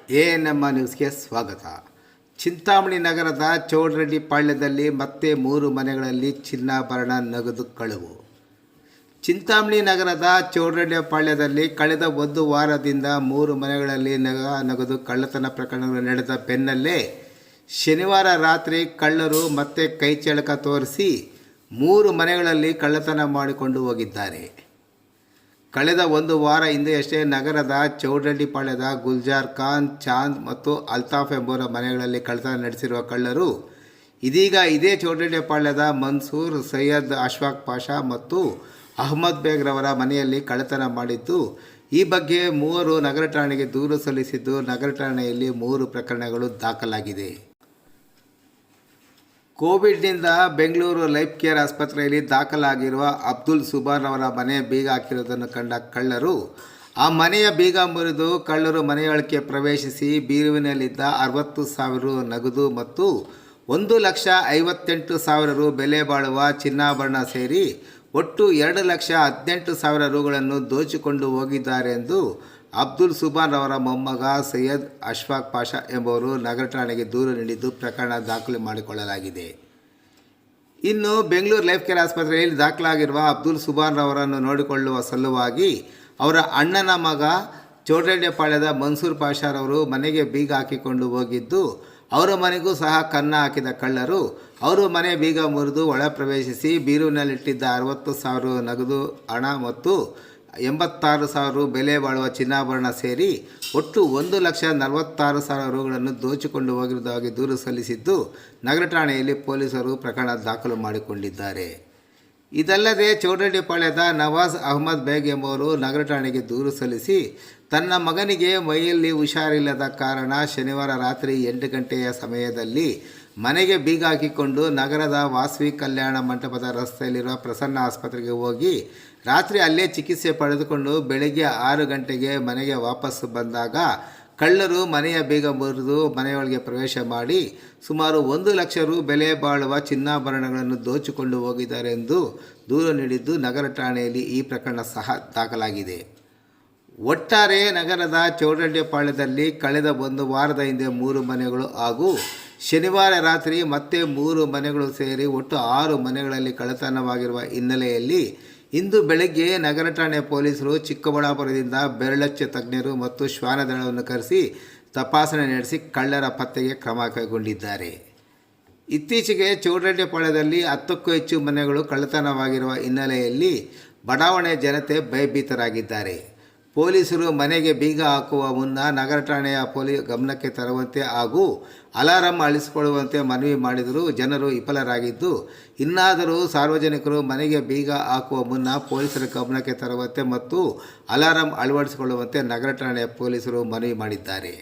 ANM ನ್ಯೂಸ್ಗೆ ಸ್ವಾಗತ. ಚಿಂತಾಮಣಿ ನಗರದ ಚೌಡರೆಡ್ಡಿ ಪಾಳ್ಯದಲ್ಲಿ ಮತ್ತೆ 3 ಮನೆಗಳಲ್ಲಿ ಚಿನ್ನಾಭರಣ ನಗದು ಕಳವು. ಚಿಂತಾಮಣಿ ನಗರದ ಚೌಡರೆಡ್ಡಿ ಪಾಳ್ಯದಲ್ಲಿ ಕಳೆದ 1 ವಾರದಿಂದ 3 ಮನೆಗಳಲ್ಲಿ ನಗದು ಕಳ್ಳತನ ಪ್ರಕರಣಗಳು ನಡೆದ ಬೆನ್ನಲ್ಲೇ ಶನಿವಾರ ರಾತ್ರಿ ಕಳ್ಳರು ಮತ್ತೆ ಕೈಚಳಕ ತೋರಿಸಿ 3 ಮನೆಗಳಲ್ಲಿ ಕಳ್ಳತನ ಮಾಡಿಕೊಂಡು ಹೋಗಿದ್ದಾರೆ. ಕಳೆದ 1 ವಾರ ಹಿಂದೆಯಷ್ಟೇ ನಗರದ ಚೌಡರೆಡ್ಡಿ ಪಾಳ್ಯದ ಗುಲ್ಜಾರ್ ಖಾನ್, ಚಾಂದ್ ಮತ್ತು ಅಲ್ತಾಫ್ ಎಂಬುವರ ಮನೆಗಳಲ್ಲಿ ಕಳ್ಳತನ ನಡೆಸಿರುವ ಕಳ್ಳರು ಇದೀಗ ಇದೇ ಚೌಡರೆಡ್ಡಿ ಪಾಳ್ಯದ ಮನ್ಸೂರ್, ಸೈಯದ್ ಅಶ್ಫಾಕ್ ಪಾಷಾ ಮತ್ತು ಅಹಮದ್ ಬೇಗ್ ರವರ ಮನೆಯಲ್ಲಿ ಕಳ್ಳತನ ಮಾಡಿದ್ದು, ಈ ಬಗ್ಗೆ 3 ನಗರ ಠಾಣೆಗೆ ದೂರು ಸಲ್ಲಿಸಿದ್ದು, ನಗರ ಠಾಣೆಯಲ್ಲಿ 3 ಪ್ರಕರಣಗಳು ದಾಖಲಾಗಿದೆ. ಕೋವಿಡ್ನಿಂದ ಬೆಂಗಳೂರು ಲೈಫ್ ಕೇರ್ ಆಸ್ಪತ್ರೆಯಲ್ಲಿ ದಾಖಲಾಗಿರುವ ಅಬ್ದುಲ್ ಸುಬಾನ್ ಅವರ ಮನೆ ಬೀಗ ಹಾಕಿರುವುದನ್ನು ಕಂಡ ಕಳ್ಳರು ಆ ಮನೆಯ ಬೀಗ ಮುರಿದು ಕಳ್ಳರು ಮನೆಯೊಳಕ್ಕೆ ಪ್ರವೇಶಿಸಿ ಬೀರುವಿನಲ್ಲಿದ್ದ 60,000 ರು ನಗದು ಮತ್ತು 1,58,000 ರು ಬೆಲೆ ಬಾಳುವ ಚಿನ್ನಾಭರಣ ಸೇರಿ ಒಟ್ಟು 2,18,000 ರುಗಳನ್ನು ದೋಚಿಕೊಂಡು ಹೋಗಿದ್ದಾರೆ ಎಂದು ಅಬ್ದುಲ್ ಸುಬಾನ್ ಅವರ ಮೊಮ್ಮಗ ಸೈಯದ್ ಅಶ್ಫಾಕ್ ಪಾಷಾ ಎಂಬುವರು ನಗರ ಠಾಣೆಗೆ ದೂರು ನೀಡಿದ್ದು, ಪ್ರಕರಣ ದಾಖಲು ಮಾಡಿಕೊಳ್ಳಲಾಗಿದೆ. ಇನ್ನು ಬೆಂಗಳೂರು ಲೈಫ್ ಕೇರ್ ಆಸ್ಪತ್ರೆಯಲ್ಲಿ ದಾಖಲಾಗಿರುವ ಅಬ್ದುಲ್ ಸುಬಾನ್ ಅವರನ್ನು ನೋಡಿಕೊಳ್ಳುವ ಸಲುವಾಗಿ ಅವರ ಅಣ್ಣನ ಮಗ ಚೌಡರೆಡ್ಡಿ ಪಾಳ್ಯದ ಮನ್ಸೂರ್ ಪಾಷಾರವರು ಮನೆಗೆ ಬೀಗ ಹಾಕಿಕೊಂಡು ಹೋಗಿದ್ದು, ಅವರ ಮನೆಗೂ ಸಹ ಕನ್ನ ಹಾಕಿದ ಕಳ್ಳರು ಅವರು ಮನೆ ಬೀಗ ಮುರಿದು ಒಳ ಪ್ರವೇಶಿಸಿ ಬೀರುವಿನಲ್ಲಿಟ್ಟಿದ್ದ 60,000 ರು ನಗದು ಹಣ ಮತ್ತು 86,000 ರು ಬೆಲೆ ಬಾಳುವ ಚಿನ್ನಾಭರಣ ಸೇರಿ ಒಟ್ಟು 1,46,000 ರುಗಳನ್ನು ದೋಚಿಕೊಂಡು ಹೋಗಿರುವುದಾಗಿ ದೂರು ಸಲ್ಲಿಸಿದ್ದು, ನಗರ ಠಾಣೆಯಲ್ಲಿ ಪೊಲೀಸರು ಪ್ರಕರಣ ದಾಖಲು ಮಾಡಿಕೊಂಡಿದ್ದಾರೆ. ಇದಲ್ಲದೆ ಚೌಡರೆಡ್ಡಿ ಪಾಳ್ಯದ ನವಾಜ್ ಅಹಮದ್ ಬೇಗ್ ಎಂಬುವರು ನಗರ ಠಾಣೆಗೆ ದೂರು ಸಲ್ಲಿಸಿ ತನ್ನ ಮಗನಿಗೆ ಮೈಯಲ್ಲಿ ಹುಷಾರಿಲ್ಲದ ಕಾರಣ ಶನಿವಾರ ರಾತ್ರಿ 8 ಗಂಟೆಯ ಸಮಯದಲ್ಲಿ ಮನೆಗೆ ಬೀಗ ಹಾಕಿಕೊಂಡು ನಗರದ ವಾಸವಿ ಕಲ್ಯಾಣ ಮಂಟಪದ ರಸ್ತೆಯಲ್ಲಿರುವ ಪ್ರಸನ್ನ ಆಸ್ಪತ್ರೆಗೆ ಹೋಗಿ ರಾತ್ರಿ ಅಲ್ಲೇ ಚಿಕಿತ್ಸೆ ಪಡೆದುಕೊಂಡು ಬೆಳಗ್ಗೆ 6 ಗಂಟೆಗೆ ಮನೆಗೆ ವಾಪಸ್ಸು ಬಂದಾಗ ಕಳ್ಳರು ಮನೆಯ ಬೀಗ ಮುರಿದು ಮನೆಯೊಳಗೆ ಪ್ರವೇಶ ಮಾಡಿ ಸುಮಾರು 1 ಲಕ್ಷ ರು ಬೆಲೆ ಬಾಳುವ ಚಿನ್ನಾಭರಣಗಳನ್ನು ದೋಚಿಕೊಂಡು ಹೋಗಿದ್ದಾರೆ ಎಂದು ದೂರು ನೀಡಿದ್ದು, ನಗರ ಠಾಣೆಯಲ್ಲಿ ಈ ಪ್ರಕರಣ ಸಹ ದಾಖಲಾಗಿದೆ. ಒಟ್ಟಾರೆ ನಗರದ ಚೌಡರೆಡ್ಡಿ ಪಾಳ್ಯದಲ್ಲಿ ಕಳೆದ 1 ವಾರದ ಹಿಂದೆ 3 ಮನೆಗಳು ಹಾಗೂ ಶನಿವಾರ ರಾತ್ರಿ ಮತ್ತೆ 3 ಮನೆಗಳು ಸೇರಿ ಒಟ್ಟು 6 ಮನೆಗಳಲ್ಲಿ ಕಳ್ಳತನವಾಗಿರುವ ಹಿನ್ನೆಲೆಯಲ್ಲಿ ಇಂದು ಬೆಳಗ್ಗೆ ನಗರ ಠಾಣೆ ಪೊಲೀಸರು ಚಿಕ್ಕಬಳ್ಳಾಪುರದಿಂದ ಬೆರಳಚ್ಚು ತಜ್ಞರು ಮತ್ತು ಶ್ವಾನದಳವನ್ನು ಕರೆಸಿ ತಪಾಸಣೆ ನಡೆಸಿ ಕಳ್ಳರ ಪತ್ತೆಗೆ ಕ್ರಮ ಕೈಗೊಂಡಿದ್ದಾರೆ. ಇತ್ತೀಚೆಗೆ ಚೌಡರೆಡ್ಡಿ ಪಾಳ್ಯದಲ್ಲಿ 10ಕ್ಕೂ ಹೆಚ್ಚು ಮನೆಗಳು ಕಳ್ಳತನವಾಗಿರುವ ಹಿನ್ನೆಲೆಯಲ್ಲಿ ಬಡಾವಣೆ ಜನತೆ ಭಯಭೀತರಾಗಿದ್ದಾರೆ. ಪೊಲೀಸರು ಮನೆಗೆ ಬೀಗ ಹಾಕುವ ಮುನ್ನ ನಗರ ಠಾಣೆಯ ಪೊಲೀಸ್ ಗಮನಕ್ಕೆ ತರುವಂತೆ ಹಾಗೂ ಅಲಾರಂ ಅಳಿಸಿಕೊಳ್ಳುವಂತೆ ಮನವಿ ಮಾಡಿದರೂ ಜನರು ವಿಫಲರಾಗಿದ್ದು, ಇನ್ನಾದರೂ ಸಾರ್ವಜನಿಕರು ಮನೆಗೆ ಬೀಗ ಹಾಕುವ ಮುನ್ನ ಪೊಲೀಸರ ಗಮನಕ್ಕೆ ತರುವಂತೆ ಮತ್ತು ಅಲಾರಂ ಅಳವಡಿಸಿಕೊಳ್ಳುವಂತೆ ನಗರ ಠಾಣೆಯ ಪೊಲೀಸರು ಮನವಿ ಮಾಡಿದ್ದಾರೆ.